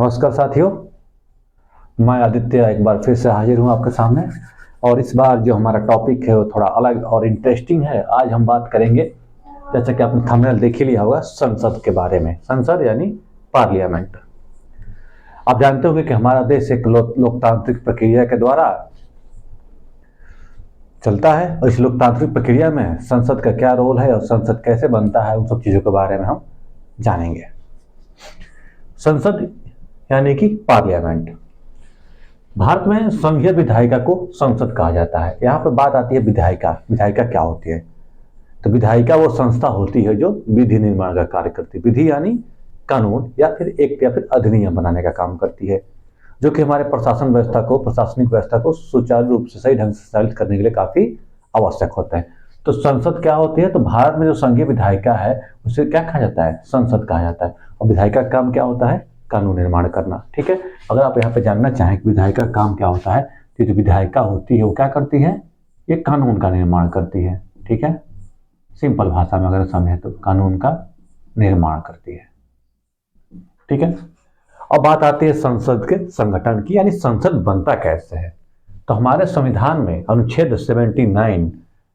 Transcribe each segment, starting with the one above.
नमस्कार साथियों, मैं आदित्य एक बार फिर से हाजिर हूँ आपके सामने। और इस बार जो हमारा टॉपिक है वो थोड़ा अलग और इंटरेस्टिंग है। आज हम बात करेंगे, जैसा कि आपने थंबनेल देख ही लिया होगा, संसद के बारे में। संसद यानी पार्लियामेंट। आप जानते होंगे कि हमारा देश एक लोकतांत्रिक प्रक्रिया के द्वारा चलता है, और इस लोकतांत्रिक प्रक्रिया में संसद का क्या रोल है और संसद कैसे बनता है, उन सब चीज़ों के बारे में हम जानेंगे। संसद यानी कि पार्लियामेंट। भारत में संघीय विधायिका को संसद कहा जाता है। यहाँ पर बात आती है विधायिका। विधायिका क्या होती है? तो विधायिका वो संस्था होती है जो विधि निर्माण का कार्य करती है। विधि यानी कानून या फिर एक्ट या फिर अधिनियम बनाने का काम करती है, जो कि हमारे प्रशासनिक व्यवस्था को सुचारू रूप से सही ढंग से संचालित करने के लिए काफी आवश्यक होता है। तो संसद क्या होती है? तो भारत में जो संघीय विधायिका है उसे क्या कहा जाता है? संसद कहा जाता है। और विधायिका का काम क्या होता है? कानून निर्माण करना। ठीक है। अगर आप यहाँ पे जानना चाहें कि विधायिका का काम क्या होता है, तो जो विधायिका होती है वो क्या करती है? ये कानून का निर्माण करती है। ठीक है, सिंपल भाषा में अगर समझे तो कानून का निर्माण करती है। ठीक है। अब बात आती है संसद के संगठन की, यानी संसद बनता कैसे है। तो हमारे संविधान में अनुच्छेद 79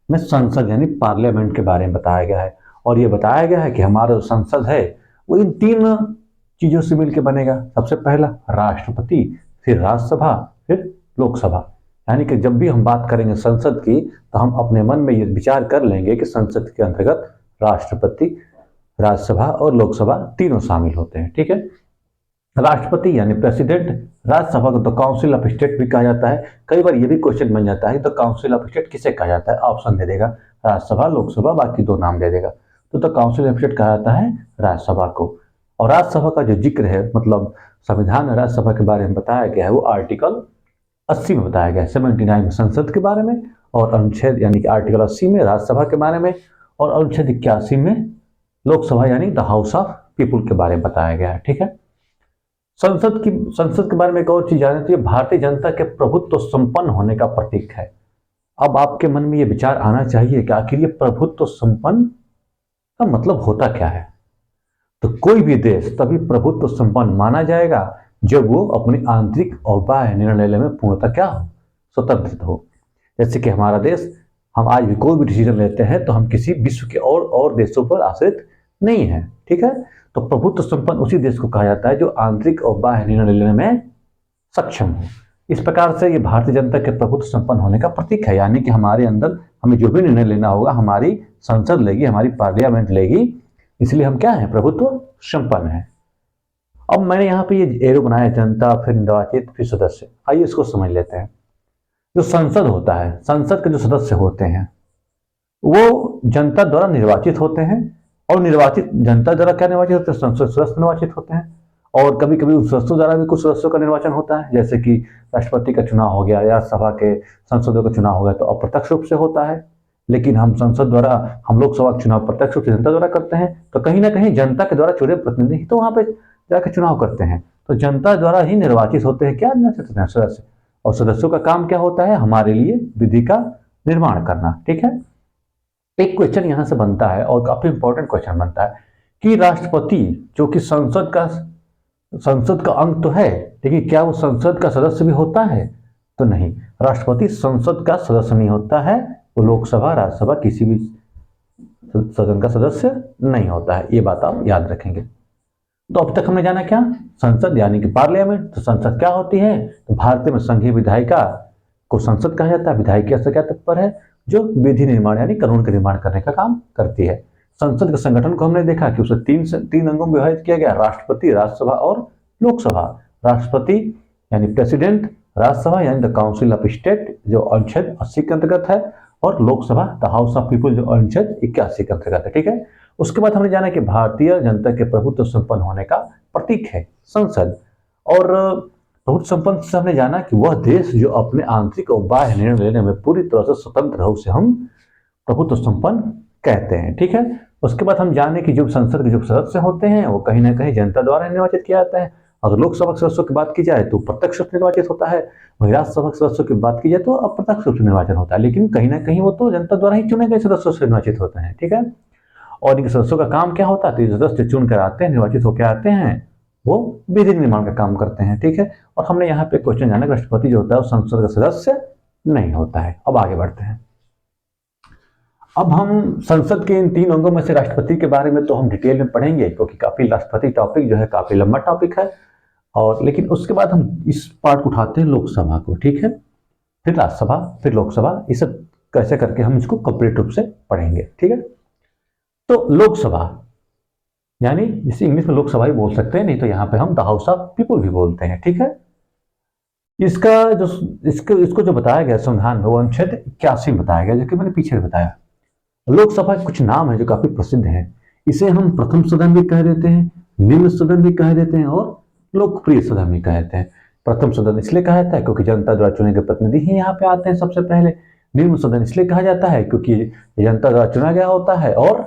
में संसद यानी पार्लियामेंट के बारे में बताया गया है। और ये बताया गया है कि हमारा जो संसद है वो इन 3 चीजों से मिलकर बनेगा। सबसे पहला राष्ट्रपति, फिर राज्यसभा, फिर लोकसभा। यानी कि जब भी हम बात करेंगे संसद की, तो हम अपने मन में ये विचार कर लेंगे कि संसद के अंतर्गत राष्ट्रपति, राज्यसभा और लोकसभा तीनों शामिल होते हैं। ठीक है। राष्ट्रपति यानी प्रेसिडेंट, राज्यसभा को तो काउंसिल ऑफ स्टेट भी कहा जाता है। कई बार ये भी क्वेश्चन बन जाता है तो काउंसिल ऑफ स्टेट किसे कहा जाता है? ऑप्शन दे देगा, राज्यसभा, लोकसभा, बाकी 2 नाम दे देगा। तो काउंसिल ऑफ स्टेट कहा जाता है राज्यसभा को। और राज्यसभा का जो जिक्र है, मतलब संविधान में राज्यसभा के बारे में बताया गया है, वो आर्टिकल 80 में बताया गया है। 79 में संसद के बारे में, और अनुच्छेद यानी कि आर्टिकल 80 में राज्यसभा के बारे में, और अनुच्छेद 81 में लोकसभा यानी द हाउस ऑफ पीपुल के बारे में बताया गया है। ठीक है। संसद के बारे में एक और चीज जाने चाहिए, भारतीय जनता के प्रभुत्व संपन्न होने का प्रतीक है। अब आपके मन में ये विचार आना चाहिए कि आखिर ये प्रभुत्व संपन्न का मतलब होता क्या है। तो कोई भी देश तभी प्रभुत्व संपन्न माना जाएगा जब वो अपनी आंतरिक और बाह्य निर्णय लेने में पूर्णतः क्या हो? स्वतंत्र हो। जैसे कि हमारा देश, हम आज भी कोई भी डिसीजन लेते हैं तो हम किसी विश्व के और देशों पर आश्रित नहीं है। ठीक है। तो प्रभुत्व संपन्न उसी देश को कहा जाता है जो आंतरिक और बाह्य निर्णय लेने में सक्षम हो। इस प्रकार से ये भारतीय जनता के प्रभुत्व संपन्न होने का प्रतीक है। यानी कि हमारे अंदर हमें जो भी निर्णय लेना होगा हमारी संसद लेगी, हमारी पार्लियामेंट लेगी, इसलिए हम क्या है? प्रभुत्व संपन्न है। अब मैंने यहाँ पे ये एरो बनाया, जनता, फिर निर्वाचित, फिर सदस्य। आइए इसको समझ लेते हैं। जो संसद होता है, संसद के जो सदस्य होते हैं वो जनता द्वारा निर्वाचित होते हैं। और निर्वाचित जनता द्वारा क्या निर्वाचित होते हैं? संसद सदस्य निर्वाचित होते हैं। और कभी कभी उस सदस्यों द्वारा भी कुछ सदस्यों का निर्वाचन होता है, जैसे कि राष्ट्रपति का चुनाव हो गया या सभा के सांसदों का चुनाव हो गया, तो अप्रत्यक्ष रूप से होता है। लेकिन हम संसद द्वारा, हम लोकसभा का चुनाव प्रत्यक्ष रूप से जनता द्वारा करते हैं। तो कहीं ना कहीं जनता के द्वारा चुने प्रतिनिधि तो वहां पे जाकर चुनाव करते हैं। तो जनता द्वारा ही निर्वाचित होते हैं क्या? सदस्य। और सदस्यों का काम क्या होता है? हमारे लिए विधि का निर्माण करना। ठीक है। एक क्वेश्चन यहां से बनता है और काफी इंपॉर्टेंट क्वेश्चन बनता है कि राष्ट्रपति, जो कि संसद का अंग तो है, लेकिन क्या वो संसद का सदस्य भी होता है? तो नहीं, राष्ट्रपति संसद का सदस्य नहीं होता है। वो लोकसभा, राज्यसभा, किसी भी सदन का सदस्य नहीं होता है। ये बात आप याद रखेंगे। तो अब तक हमने जाना क्या? संसद यानी कि पार्लियामेंट। तो संसद क्या होती है? तो भारतीय में संघीय विधायिका को संसद कहा जाता है। विधायिका से क्या तात्पर्य है? जो विधि निर्माण यानी कानून का निर्माण करने का काम करती है। संसद के संगठन को हमने देखा कि उसे 3 अंगों में विभाजित किया गया, राष्ट्रपति, राज्यसभा और लोकसभा। राष्ट्रपति यानी प्रेसिडेंट, राज्यसभा यानी द काउंसिल ऑफ स्टेट जो अनुच्छेद 80 के अंतर्गत है, और Lok Sabha the house of people जो अनुच्छेद 81 के अंतर्गत है। ठीक है। उसके बाद हमने जाना कि भारतीय जनता के प्रभुत्व संपन्न होने का प्रतीक है संसद। और प्रभुत्व संपन्न से हमने जाना कि वह देश जो अपने आंतरिक और बाह्य निर्णय लेने में पूरी तरह से स्वतंत्र हो, उसे हम प्रभुत्व संपन्न कहते हैं। ठीक है। उसके बाद हम जाने कि जो संसद के जो सदस्य होते हैं वो कहीं ना कहीं जनता द्वारा निर्वाचित किया जाता है। अगर लोकसभा के सदस्यों की बात की जाए तो प्रत्यक्ष रूप से निर्वाचित होता है, वही राज्यसभा के सदस्यों की बात की जाए तो अप्रत्यक्ष रूप से निर्वाचन होता है। लेकिन कहीं ना कहीं वो तो जनता द्वारा ही चुने गए सदस्यों से निर्वाचित होते हैं। ठीक है। और इन सदस्यों का काम क्या होता है? तो ये सदस्य चुन कर आते हैं, निर्वाचित होकर आते हैं, वो विधि निर्माण का काम करते हैं, ठीक है। और हमने यहाँ पे क्वेश्चन जाना, राष्ट्रपति जो होता है वो संसद का सदस्य नहीं होता है। अब आगे बढ़ते हैं। अब हम संसद के इन 3 अंगों में से राष्ट्रपति के बारे में तो हम डिटेल में पढ़ेंगे, क्योंकि काफी राष्ट्रपति टॉपिक जो है काफी लंबा टॉपिक है। और लेकिन उसके बाद हम इस पार्ट को उठाते हैं लोकसभा को, ठीक है। फिर राज्यसभा, फिर लोकसभा, ये सब कैसे करके हम इसको कंप्लीट रूप से पढ़ेंगे, ठीक है। तो लोकसभा यानी जिसे इंग्लिश में लोकसभा ही बोल सकते हैं, नहीं तो यहाँ पे हम द हाउस ऑफ पीपुल भी बोलते हैं, ठीक है। इसका जो इसको जो बताया गया संविधान में वो अनुच्छेद 81 में बताया गया, जो कि मैंने पीछे बताया। लोकसभा के कुछ नाम है जो काफी प्रसिद्ध है। इसे हम प्रथम सदन भी कह देते हैं, निम्न सदन भी कह देते हैं और लोकप्रिय सदन भी कह देते हैं। प्रथम सदन इसलिए कहा जाता है क्योंकि जनता द्वारा चुने गए प्रतिनिधि ही यहाँ पे आते हैं सबसे पहले। निम्न सदन इसलिए कहा जाता है क्योंकि जनता द्वारा चुना गया होता है और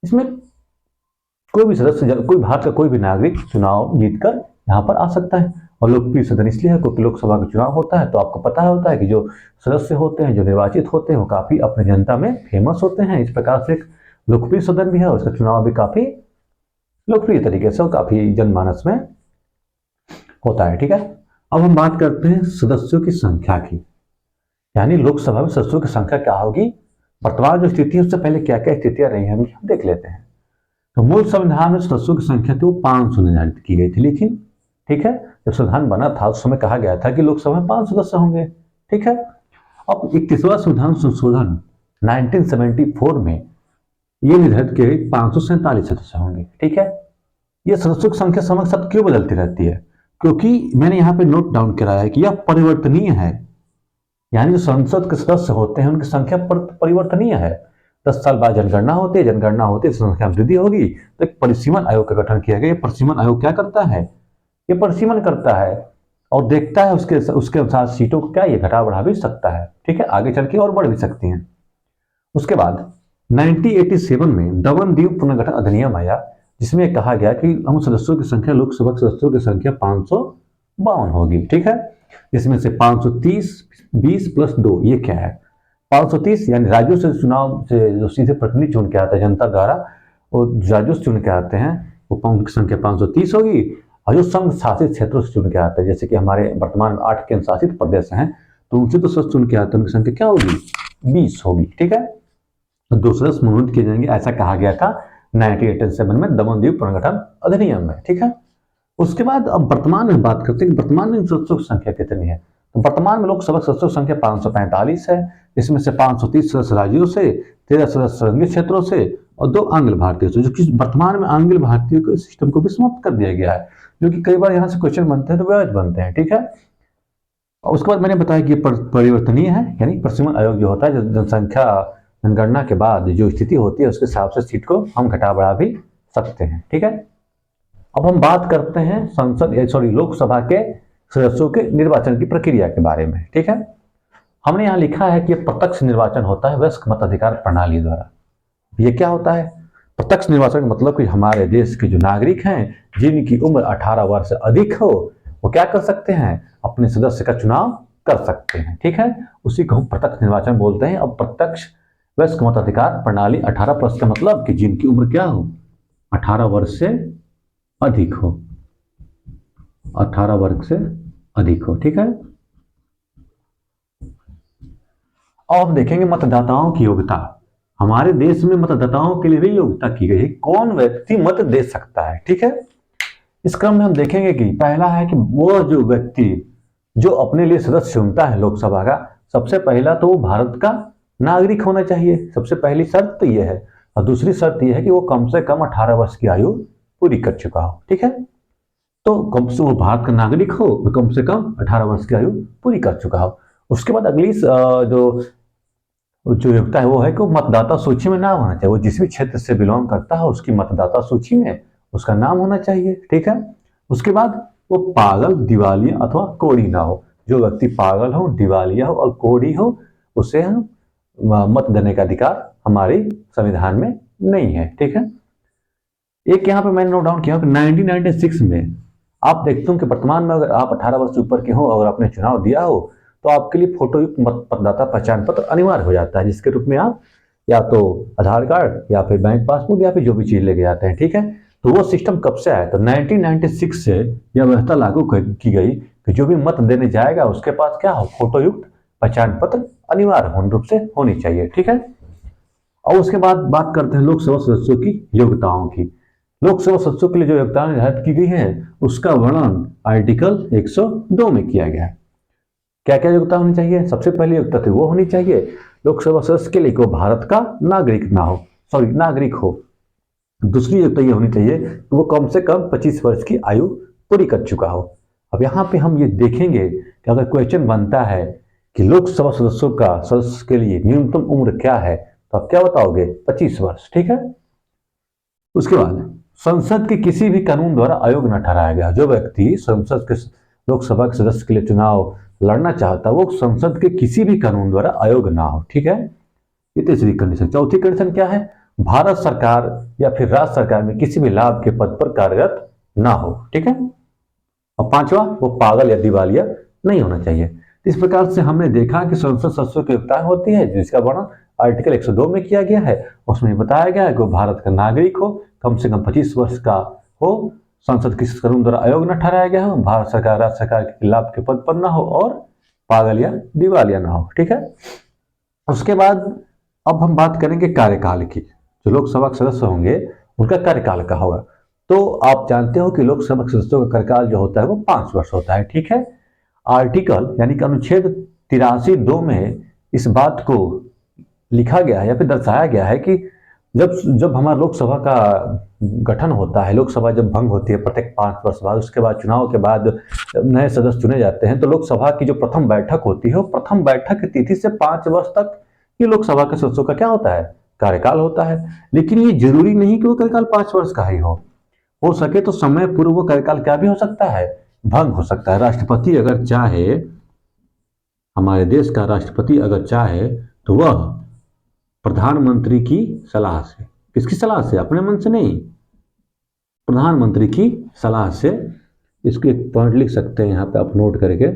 इसमें कोई भी सदस्य, कोई भारत का कोई भी नागरिक चुनाव जीतकर यहाँ पर आ सकता है। और लोकप्रिय सदन इसलिए है क्योंकि लोकसभा का चुनाव होता है तो आपको पता होता है कि जो सदस्य होते हैं, जो निर्वाचित होते हैं, वो काफी अपने जनता में फेमस होते हैं। इस प्रकार से एक लोकप्रिय सदन भी है, उसका चुनाव भी काफी लोकप्रिय तरीके से और काफी जनमानस में होता है, ठीक है। अब हम बात करते हैं सदस्यों की संख्या की, यानी लोकसभा में सदस्यों की संख्या क्या होगी, वर्तमान जो स्थिति है उससे पहले क्या क्या स्थितियां रही हैं हम देख लेते हैं। तो मूल संविधान में सदस्यों की संख्या थी वो 500 निर्धारित की गई थी, लेकिन ठीक है जब संविधान बना था उस समय कहा गया था कि लोकसभा में 5 सदस्य होंगे, ठीक है। अब 31वां संविधान संशोधन 1974 में ये निर्धारित किया गया 547 सदस्य होंगे, ठीक है। ये सदस्यों की संख्या समय के साथ क्यों बदलती रहती है, क्योंकि मैंने यहाँ पे नोट डाउन कराया है कि यह परिवर्तनीय है, यानी जो संसद के सदस्य होते हैं उनकी संख्या परिवर्तनीय है। 10 साल बाद जनगणना होती है, जनगणना होती है संख्या में वृद्धि होगी, तो एक परिसीमन आयोग का गठन किया गया। ये परिसीमन आयोग क्या करता है, ये परिसीमन करता है और देखता है उसके अनुसार सीटों को क्या ये घटा बढ़ा भी सकता है, ठीक है, आगे चल के और बढ़ भी सकती हैं। उसके बाद 1987 में दमन-दीव पुनर्गठन अधिनियम आया, जिसमें कहा गया कि हम सदस्यों की संख्या, लोकसभा के सदस्यों की संख्या 552 होगी, ठीक है। इसमें से 530, 20 + 2 ये क्या है, 530 यानी राज्यों से चुनाव से जो सीधे प्रतिनिधि चुन के आता है जनता द्वारा, और राज्यों से चुन के आते हैं वो उनकी संख्या 530 होगी। और जो संघ शासित क्षेत्रों से चुन के आते हैं, जैसे कि हमारे वर्तमान में 8 केंद्र शासित प्रदेश हैं, तो उनसे तो सदस्य चुन के आते हैं, उनकी संख्या क्या होगी, 20 होगी, ठीक है। तो 2 सदस्य मनोनीत किए जाएंगे, ऐसा कहा गया था 1987 में दमन-दीव पुनर्गठन अधिनियम में, ठीक है। उसके बाद अब वर्तमान में बात करते हैं कि वर्तमान में सदस्यों की संख्या कितनी है। तो वर्तमान में लोकसभा सदस्यों की संख्या 545 है, इसमें से 530 सदस्य राज्यों से, 13 सदस्य संघीय क्षेत्रों से और 2 आंग्ल भारतीयों से, जो कि वर्तमान में आंग्ल भारतीयों के सिस्टम को भी समाप्त कर दिया गया है, जो कि कई बार यहाँ से क्वेश्चन बनते हैं तो व्याज बनते हैं, ठीक है। और उसके बाद मैंने बताया कि परिवर्तनीय है, यानी परिसीमन आयोग जो होता है, जनसंख्या जनगणना के बाद जो स्थिति होती है उसके हिसाब से सीट को हम घटा बढ़ा भी सकते हैं, ठीक है। अब हम बात करते हैं लोकसभा के सदस्यों के निर्वाचन की प्रक्रिया के बारे में, ठीक है। हमने यहाँ लिखा है कि प्रत्यक्ष निर्वाचन होता है वयस्क मताधिकार प्रणाली द्वारा। ये क्या होता है, प्रत्यक्ष निर्वाचन का मतलब कि हमारे देश के जो नागरिक हैं जिनकी उम्र 18 वर्ष से अधिक हो, वो क्या कर सकते हैं, अपने सदस्य का चुनाव कर सकते हैं, ठीक है। उसी को हम प्रत्यक्ष निर्वाचन बोलते हैं। अब प्रत्यक्ष वयस्क मताधिकार प्रणाली 18+ का मतलब कि जिनकी उम्र क्या हो, 18 वर्ष से अधिक हो, 18 वर्ष से अधिक हो, ठीक है। और हम देखेंगे मतदाताओं की योग्यता। हमारे देश में मतदाताओं के लिए भी योग्यता की गई है, कौन व्यक्ति मत दे सकता है, ठीक है। इस क्रम में हम देखेंगे कि पहला है कि वो जो व्यक्ति जो अपने लिए सदस्य चुनता है लोकसभा का, सबसे पहला तो वो भारत का नागरिक होना चाहिए, सबसे पहली शर्त तो ये है। और दूसरी शर्त यह है कि वो कम से कम 18 वर्ष की आयु पूरी कर चुका हो, ठीक है। तो कम से वो भारत का नागरिक हो, तो कम से कम 18 वर्ष की आयु पूरी कर चुका हो। उसके बाद अगली जो योग्यता है वो है कि वो मतदाता सूची में नाम होना चाहिए, वो जिस भी क्षेत्र से बिलोंग करता है उसकी मतदाता सूची में उसका नाम होना चाहिए, ठीक है। उसके बाद वो पागल, दिवालिया अथवा कोढ़ी ना हो। जो व्यक्ति पागल हो, दिवालिया हो और कोढ़ी हो, उसे हम मत देने का अधिकार हमारे संविधान में नहीं है, ठीक है। एक यहाँ पे मैंने नोट डाउन किया कि 1996 में आप देखते हो कि वर्तमान में अगर आप 18 वर्ष से ऊपर के हो और आपने चुनाव दिया हो तो आपके लिए फोटोयुक्त मतदाता पहचान पत्र अनिवार्य हो जाता है, जिसके रूप में आप या तो आधार कार्ड या फिर बैंक पासबुक या फिर जो भी चीज लेके जाते हैं, ठीक है। तो वो सिस्टम कब से आया? तो 1996 से यह व्यवस्था लागू की गई कि जो भी मत देने जाएगा उसके पास क्या हो, फोटोयुक्त पहचान पत्र अनिवार्य पूर्ण रूप से होनी चाहिए। ठीक है। और उसके बाद बात करते हैं लोकसभा सदस्यों की योग्यताओं की। लोकसभा सदस्यों के लिए जो योग्यताएं निर्धारित की गई है उसका वर्णन आर्टिकल 102 में किया गया है। क्या क्या योग्यता होनी चाहिए? सबसे पहली योग्यता थी वो होनी चाहिए लोकसभा सदस्य के लिए को भारत का नागरिक ना हो, सॉरी नागरिक हो। दूसरी योग्यता ये होनी चाहिए कि वो कम से कम 25 वर्ष की आयु पूरी कर चुका हो। अब यहाँ पे हम ये देखेंगे कि अगर क्वेश्चन बनता है कि लोकसभा सदस्यों का सदस्य के लिए न्यूनतम उम्र क्या है, तो आप क्या बताओगे? 25 वर्ष। ठीक है। उसके बाद संसद के किसी भी कानून द्वारा अयोग्य न ठहराया गया। जो व्यक्ति संसद के लोकसभा के सदस्य के लिए चुनाव लड़ना चाहता है वो संसद के किसी भी कानून द्वारा अयोग्य ना हो। ठीक है। ये तीसरी कंडीशन। चौथी कंडीशन क्या है? भारत सरकार या फिर राज्य सरकार में किसी भी लाभ के पद पर कार्यरत ना हो। ठीक है। और पांचवा, वो पागल या दिवालिया नहीं होना चाहिए। इस प्रकार से हमने देखा कि संसद सदस्यों की योग्यताएं होती है जिसका वर्णन आर्टिकल 102 में किया गया है। उसमें बताया गया है कि वो भारत का नागरिक हो, कम से कम 25 वर्ष का हो, संसद किसी कानून द्वारा अयोग्य न ठहराया गया हो, भारत सरकार राज्य सरकार के लाभ के पद पर न हो और पागल या दिवालिया ना हो। ठीक है। उसके बाद अब हम बात करेंगे कार्यकाल की। जो लोकसभा के सदस्य होंगे उनका कार्यकाल का होगा। तो आप जानते हो कि लोकसभा के सदस्यों का कार्यकाल जो होता है वो 5 वर्ष होता है। ठीक है। आर्टिकल यानी कि अनुच्छेद 83(2) में इस बात को लिखा गया है या फिर दर्शाया गया है कि जब हमारा लोकसभा का गठन होता है, लोकसभा जब भंग होती है प्रत्येक 5 वर्ष बाद, उसके बाद चुनाव के बाद नए सदस्य चुने जाते हैं, तो लोकसभा की जो प्रथम बैठक होती है वो प्रथम बैठक की तिथि से 5 वर्ष तक ये लोकसभा के सदस्यों का क्या होता है? कार्यकाल होता है। लेकिन ये जरूरी नहीं कि वो कार्यकाल 5 वर्ष का ही हो सके तो समय पूर्व वो कार्यकाल क्या भी हो सकता है? भंग हो सकता है। राष्ट्रपति अगर चाहे, हमारे देश का राष्ट्रपति अगर चाहे तो वह प्रधानमंत्री की सलाह से, किसकी सलाह से? अपने मन से नहीं, प्रधानमंत्री की सलाह से, इसको एक पॉइंट लिख सकते हैं यहाँ पे आप नोट करके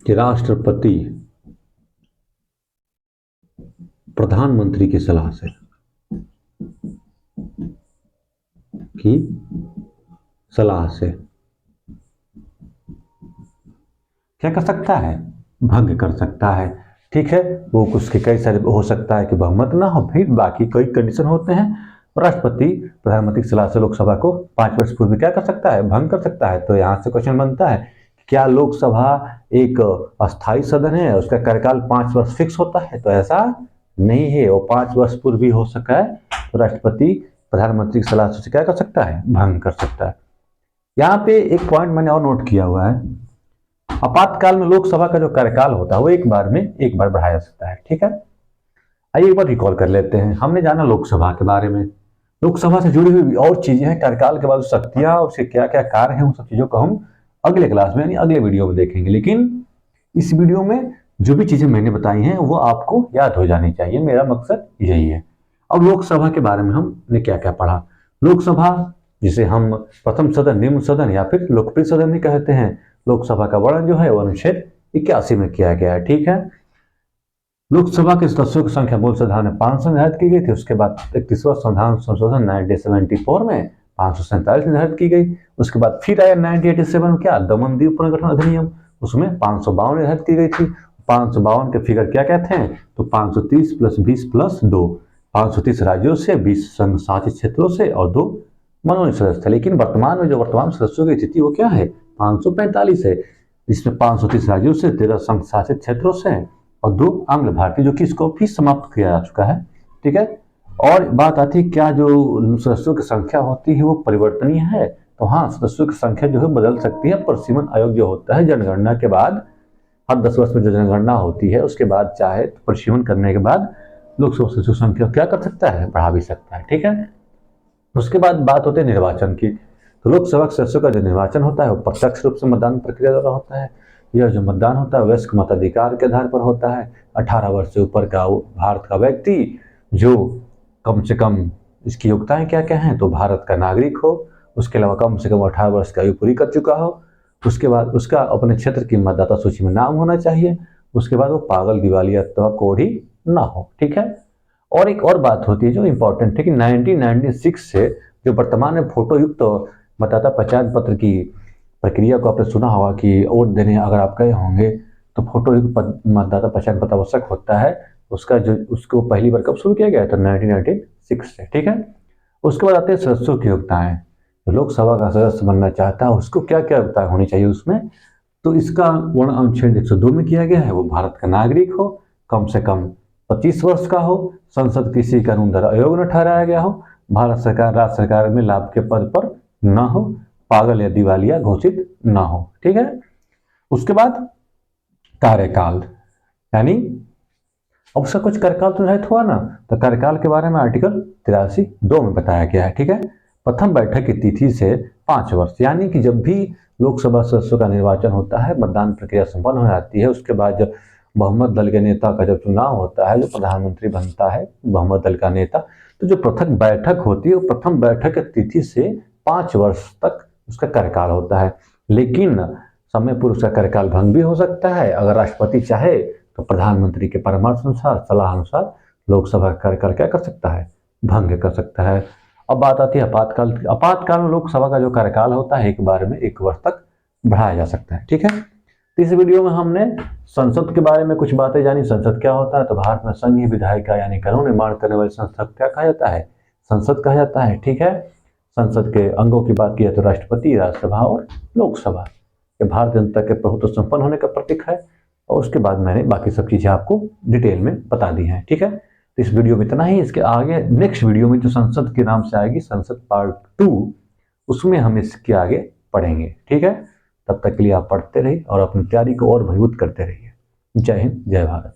कि राष्ट्रपति प्रधानमंत्री की सलाह से क्या कर सकता है? भंग कर सकता है। ठीक है। वो उसके कई सारे हो सकता है कि बहुमत ना हो, फिर बाकी कई कंडीशन होते हैं। राष्ट्रपति प्रधानमंत्री की सलाह से लोकसभा को 5 वर्ष पूर्व क्या कर सकता है? भंग कर सकता है। तो यहाँ से क्वेश्चन बनता है क्या लोकसभा एक अस्थायी सदन है, उसका कार्यकाल 5 वर्ष फिक्स होता है? तो ऐसा नहीं है, वो 5 वर्ष पूर्व भी हो सका है। तो राष्ट्रपति प्रधानमंत्री की सलाह से क्या कर सकता है? भंग कर सकता है। यहाँ पे एक पॉइंट मैंने और नोट किया हुआ है, आपातकाल में लोकसभा का जो कार्यकाल होता है वो एक बार बढ़ाया जा सकता है। ठीक है। आइए एक बार रिकॉल कर लेते हैं। हमने जाना लोकसभा के बारे में, लोकसभा से जुड़ी हुई और चीजें हैं, कार्यकाल के बाद शक्तियां, उसके क्या क्या कार्य हैं, उन सब चीजों को हम अगले क्लास में यानी अगले वीडियो में देखेंगे। लेकिन इस वीडियो में जो भी चीजें मैंने बताई हैं वो आपको याद हो जानी चाहिए, मेरा मकसद यही है। अब लोकसभा के बारे में हमने क्या क्या पढ़ा। लोकसभा जिसे हम प्रथम सदन, निम्न सदन या फिर लोकप्रिय सदन भी कहते हैं, लोकसभा का वर्णन जो है वो अनुच्छेद 81 में किया गया है। ठीक है। लोकसभा के सदस्यों की संख्या मूल संविधान में 500 निर्धारित की गई थी। उसके बाद 31वां संविधान संशोधन 1974 में 547 निर्धारित की गई। उसके बाद फिर आया 1987 क्या? दमनदीप पुनर्गठन अधिनियम, उसमें 552 निर्धारित की गई थी। 552 के फिगर क्या कहते हैं? तो 530 + 20 + 2, 530 राज्यों से, 20 संघ शासित क्षेत्रों से और 2 मनोनीत सदस्य थे। लेकिन वर्तमान में जो वर्तमान सदस्यों की स्थिति वो क्या है? 545 है, जिसमें 530 राज्यों से, 13 संघ शासित क्षेत्रों से और 2 आंग्ल भारतीय, जो कि इसको भी समाप्त किया जा चुका है। ठीक है। और बात आती है क्या जो सदस्यों की संख्या होती है वो परिवर्तनीय है? तो हाँ, सदस्यों की संख्या जो है बदल सकती है। प्रशीमन आयोग जो होता है जनगणना के बाद, हर 10 वर्ष में जो जनगणना होती है उसके बाद चाहे तो प्रशीमन करने के बाद लोकसभा सदस्यों की संख्या क्या कर सकता है? बढ़ा भी सकता है। ठीक है। उसके बाद बात होती है निर्वाचन की। तो लोकसभा के सदस्यों का जो निर्वाचन होता है वो प्रत्यक्ष रूप से मतदान प्रक्रिया द्वारा होता है। यह जो मतदान होता है वयस्क मताधिकार के आधार पर होता है। 18 वर्ष से ऊपर का भारत का व्यक्ति जो कम से कम, इसकी योग्यताएं क्या क्या हैं? तो भारत का नागरिक हो, उसके अलावा कम से कम 18 वर्ष की आयु पूरी कर चुका हो, उसके बाद उसका अपने क्षेत्र की मतदाता सूची में नाम होना चाहिए, उसके बाद वो पागल, दिवालिया अथवा कोढ़ी ना हो। ठीक है। और एक और बात होती है जो इंपॉर्टेंट है कि 1996 से जो वर्तमान में फोटो युक्त मतदाता पहचान पत्र की प्रक्रिया को आपने सुना होगा कि वोट देने अगर आप गए होंगे तो फोटो युक्त मतदाता पहचान पत्र आवश्यक होता है। उसको पहली बार कब शुरू किया गया था? 1996 से, ठीक है। उसके बाद आते हैं सदस्यों की योग्यताएं। जो लोकसभा का सदस्य बनना चाहता है उसको क्या क्या योग्यता होनी चाहिए उसमें, तो इसका वर्ण अनुच्छेद 102 में किया गया है। वो भारत का नागरिक हो, कम से कम 25 वर्ष का हो, संसद किसी कानून द्वारा अयोग्य न ठहराया गया हो, भारत सरकार राज्य सरकार में लाभ के पद पर न हो, पागल या दिवालिया घोषित न हो, ठीक है। उसके बाद कार्यकाल, यानी अब उसका कुछ कार्यकाल तो निर्धारित हुआ ना, तो कार्यकाल के बारे में आर्टिकल 83(2) में बताया गया है, ठीक है। प्रथम बैठक की तिथि से 5 वर्ष, यानी कि जब भी लोकसभा सदस्यों का निर्वाचन होता है, मतदान प्रक्रिया संपन्न हो जाती है, उसके बाद जब बहुमत दल के नेता का जब चुनाव होता है, जो प्रधानमंत्री बनता है बहुमत दल का नेता, तो जो प्रथम बैठक होती है वो प्रथम बैठक की तिथि से 5 वर्ष तक उसका कार्यकाल होता है। लेकिन समय पूर्व उसका कार्यकाल भंग भी हो सकता है। अगर राष्ट्रपति चाहे तो प्रधानमंत्री के परामर्श अनुसार, सलाह अनुसार लोकसभा का कार्यकाल क्या कर सकता है? भंग कर सकता है। अब बात आती है आपातकाल। आपातकाल में लोकसभा का जो कार्यकाल होता है एक बार में 1 वर्ष तक बढ़ाया जा सकता है, ठीक है। तो इस वीडियो में हमने संसद के बारे में कुछ बातें जानी। संसद क्या होता है? तो भारत में संघीय विधायिका यानी कानून निर्माण करने वाली संस्था क्या कहा जाता है? संसद कहा जाता है, ठीक है। संसद के अंगों की बात की जाए तो राष्ट्रपति, राज्यसभा और लोकसभा। ये भारतीय जनता के प्रभुत्व संपन्न होने का प्रतीक है। और उसके बाद मैंने बाकी सब चीजें आपको डिटेल में बता दी हैं, ठीक है। तो इस वीडियो में इतना ही। इसके आगे नेक्स्ट वीडियो में जो संसद के नाम से आएगी, संसद पार्ट 2, उसमें हम इसके आगे पढ़ेंगे, ठीक है। तब तक के लिए आप पढ़ते रहिए और अपनी तैयारी को और मजबूत करते रहिए। जय हिंद, जय भारत।